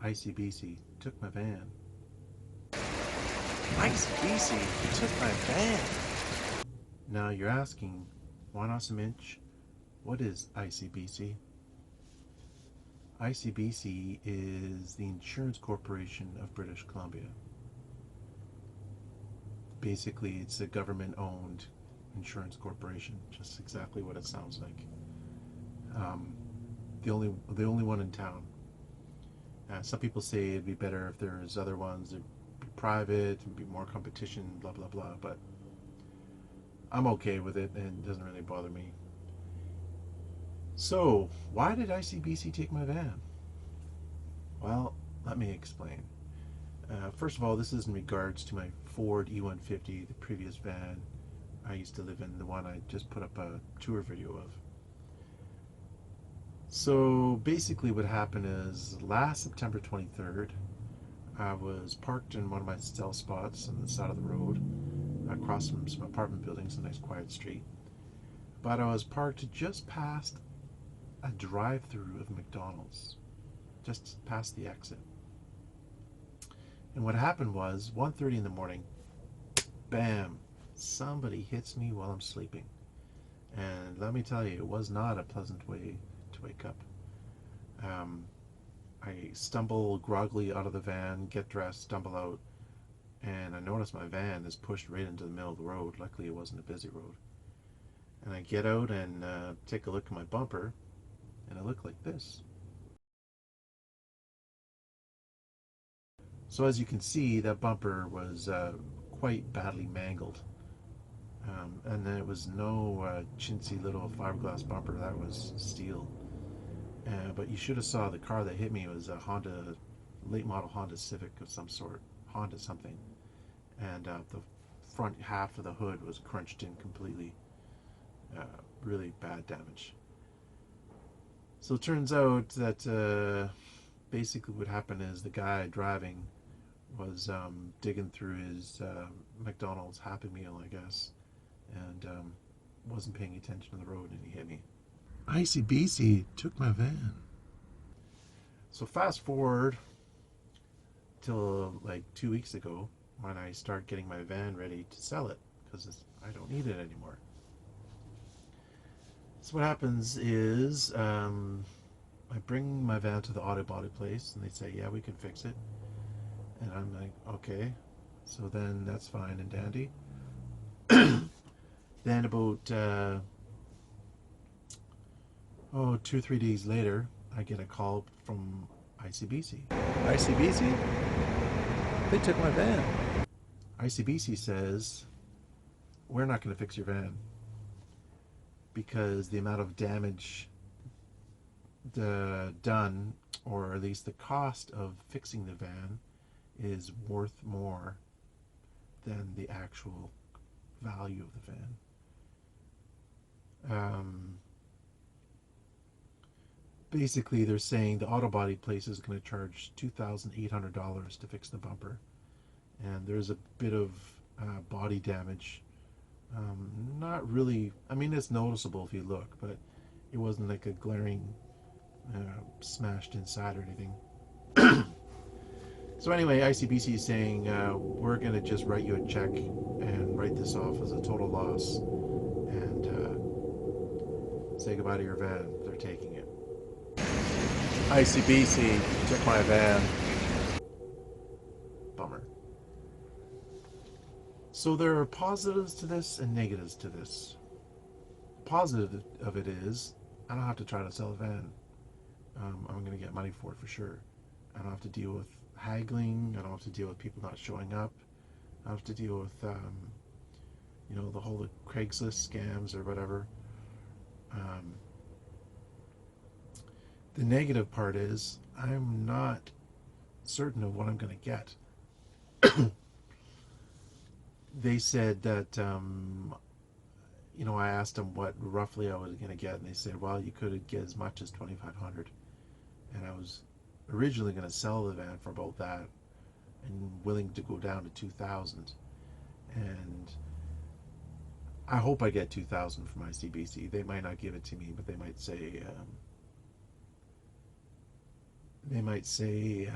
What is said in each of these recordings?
ICBC took my van. ICBC took my van. Now you're asking, why not some inch? What is ICBC? ICBC is the Insurance Corporation of British Columbia. Basically, it's a government-owned insurance corporation, just exactly what it sounds like. The only one in town. Some people say it'd be better if there's other ones that'd be private and be more competition, blah blah blah. But I'm okay with it, and it doesn't really bother me. So, why did ICBC take my van? Well, let me explain. First of all, this is in regards to my Ford E150, the previous van I used to live in, the one I just put up a tour video of. So basically what happened is last September 23rd, I was parked in one of my cell spots on the side of the road across from some apartment buildings, a nice quiet street. But I was parked just past a drive-through of McDonald's, just past the exit. And what happened was 1:30 in the morning, bam, somebody hits me while I'm sleeping. And let me tell you, it was not a pleasant way to wake up. I stumble groggily out of the van, get dressed, stumble out, and I notice my van is pushed right into the middle of the road. Luckily, it wasn't a busy road. And I get out and take a look at my bumper, and it looked like this. So as you can see, that bumper was quite badly mangled. And it was no chintzy little fiberglass bumper, that was steel. But you should have saw the car that hit me. It was a Honda, late model Honda Civic of some sort, Honda something. And the front half of the hood was crunched in completely. Really bad damage. So it turns out that basically what happened is the guy driving was digging through his McDonald's Happy Meal, I guess, and wasn't paying attention to the road, and he hit me. ICBC took my van. So fast forward till like 2 weeks ago when I start getting my van ready to sell it because I don't need it anymore. So what happens is I bring my van to the auto body place and they say, yeah, we can fix it. And I'm like, okay. So then that's fine and dandy. Then about 2-3 days later, I get a call from ICBC. ICBC, they took my van. ICBC says, we're not going to fix your van because the amount of damage done, or at least the cost of fixing the van, is worth more than the actual value of the van. Basically, they're saying the auto body place is going to charge $2,800 to fix the bumper, and there's a bit of body damage. Not really. I mean, it's noticeable if you look, but it wasn't like a glaring smashed inside or anything. So anyway, ICBC is saying we're going to just write you a check and write this off as a total loss and say goodbye to your van. They're taking it. ICBC took my van. Bummer. So there are positives to this and negatives to this. Positive of it is I don't have to try to sell a van. I'm going to get money for it for sure. I don't have to deal with haggling. I don't have to deal with people not showing up. I don't have to deal with the whole Craigslist scams or whatever. The negative part is I'm not certain of what I'm going to get. They said that I asked them what roughly I was going to get, and they said, well, you could get as much as $2,500. And I was originally going to sell the van for about that and willing to go down to $2,000. And I hope I get $2,000 from ICBC. They might not give it to me, but they might say They might say,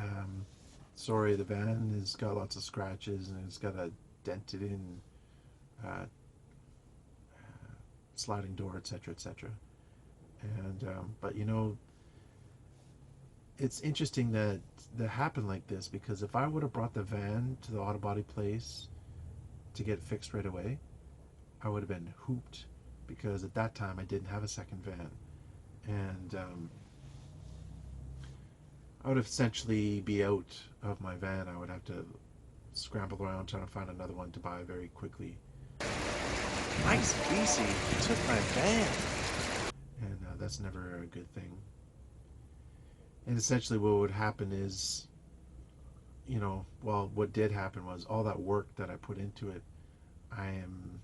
sorry, the van has got lots of scratches and it's got a dented in uh, sliding door, etc., etc. And but it's interesting that happened like this, because if I would have brought the van to the auto body place to get fixed right away, I would have been hooped, because at that time I didn't have a second van, and I would essentially be out of my van. I would have to scramble around trying to find another one to buy very quickly. ICBC took my van. And that's never a good thing. And essentially what would happen is, what did happen was all that work that I put into it, I'm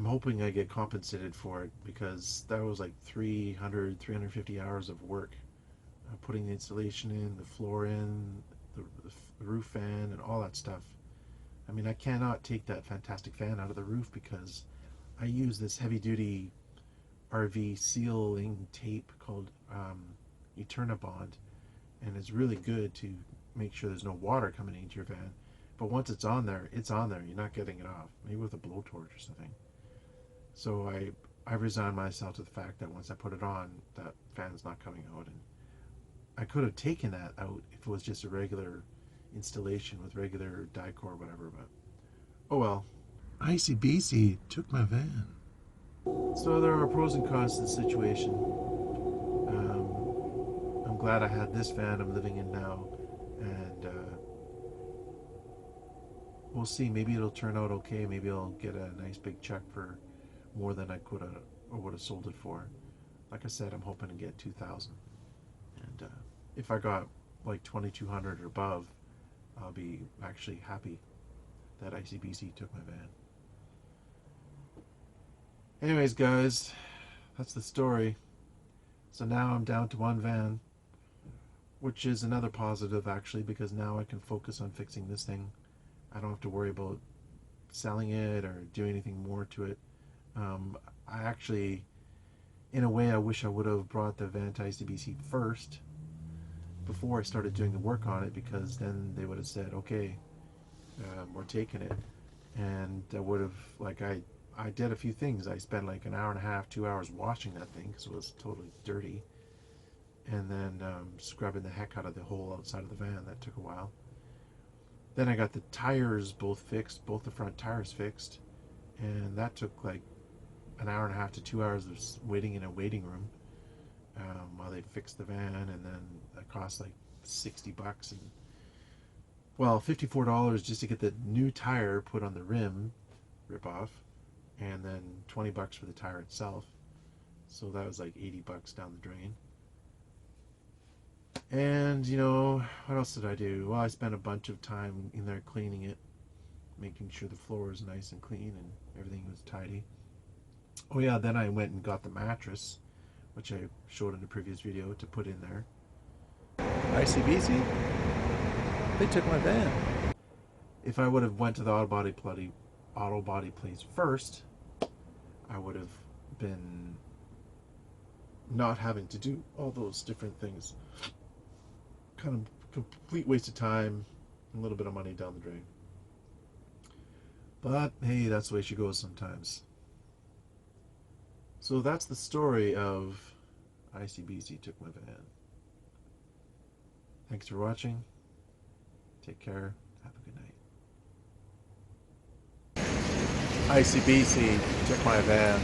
hoping I get compensated for it, because that was like 350 hours of work. Putting the installation in, the floor in, the roof fan, and all that stuff. I mean, I cannot take that fantastic fan out of the roof, because I use this heavy-duty RV sealing tape called Eternabond, and it's really good to make sure there's no water coming into your van. But once it's on there, it's on there. You're not getting it off. Maybe with a blowtorch or something. So I resigned myself to the fact that once I put it on, that fan's not coming out. And I could have taken that out if it was just a regular installation with regular Dicor or whatever, but oh well. ICBC took my van. So there are pros and cons to the situation. I'm glad I had this van I'm living in now, and we'll see. Maybe it'll turn out okay. Maybe I'll get a nice big check for more than I could have or would have sold it for. Like I said, I'm hoping to get $2,000. And if I got like 2,200 or above, I'll be actually happy that ICBC took my van. Anyways, guys, that's the story. So now I'm down to one van, which is another positive, actually, because now I can focus on fixing this thing. I don't have to worry about selling it or doing anything more to it. I actually, in a way, I wish I would have brought the van to ICBC first before I started doing the work on it, because then they would have said, okay, we're taking it. And I would have, I did a few things. I spent like an hour and a half, 2 hours washing that thing because it was totally dirty. And then scrubbing the heck out of the whole outside of the van. That took a while. Then I got the tires both fixed, both the front tires fixed. And that took like an hour and a half to 2 hours of waiting in a waiting room while they fixed the van. And then that cost like $60. And well, $54 just to get the new tire put on the rim, rip off, and then $20 for the tire itself. So that was like $80 down the drain. And what else did I do? Well, I spent a bunch of time in there cleaning it, making sure the floor was nice and clean and everything was tidy. Oh yeah, then I went and got the mattress, which I showed in the previous video, to put in there. ICBC, they took my van. If I would have went to the auto body place first, I would have been not having to do all those different things. Kind of complete waste of time, a little bit of money down the drain. But hey, that's the way she goes sometimes. So that's the story of ICBC Took My Van. Thanks for watching. Take care. Have a good night. ICBC took my van.